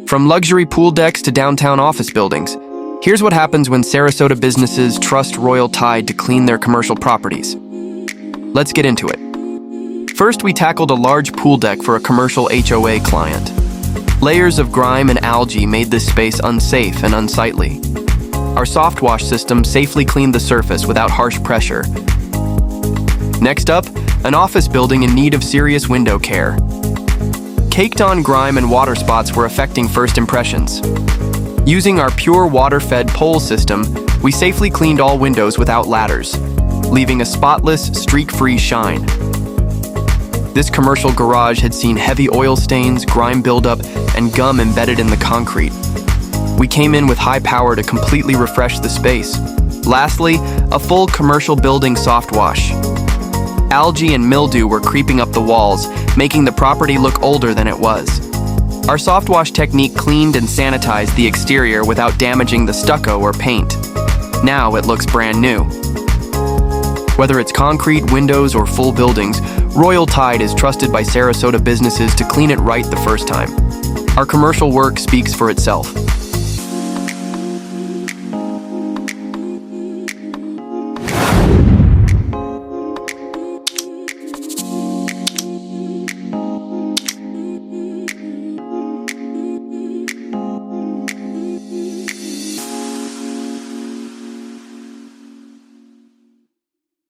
From luxury pool decks to downtown office buildings, here's what happens when Sarasota businesses trust Royal Tide to clean their commercial properties. Let's get into it. First, we tackled a large pool deck for a commercial HOA client. Layers of grime and algae made this space unsafe and unsightly. Our Softwash system safely cleaned the surface without harsh pressure. Next up, an office building in need of serious window care. Caked-on grime and water spots were affecting first impressions. Using our pure water-fed pole system, we safely cleaned all windows without ladders, leaving a spotless, streak-free shine. This commercial garage had seen heavy oil stains, grime buildup, and gum embedded in the concrete. We came in with high power to completely refresh the space. Lastly, a full commercial building soft wash. Algae and mildew were creeping up the walls, making the property look older than it was. Our soft wash technique cleaned and sanitized the exterior without damaging the stucco or paint. Now it looks brand new. Whether it's concrete, windows, or full buildings, Royal Tide is trusted by Sarasota businesses to clean it right the first time. Our commercial work speaks for itself.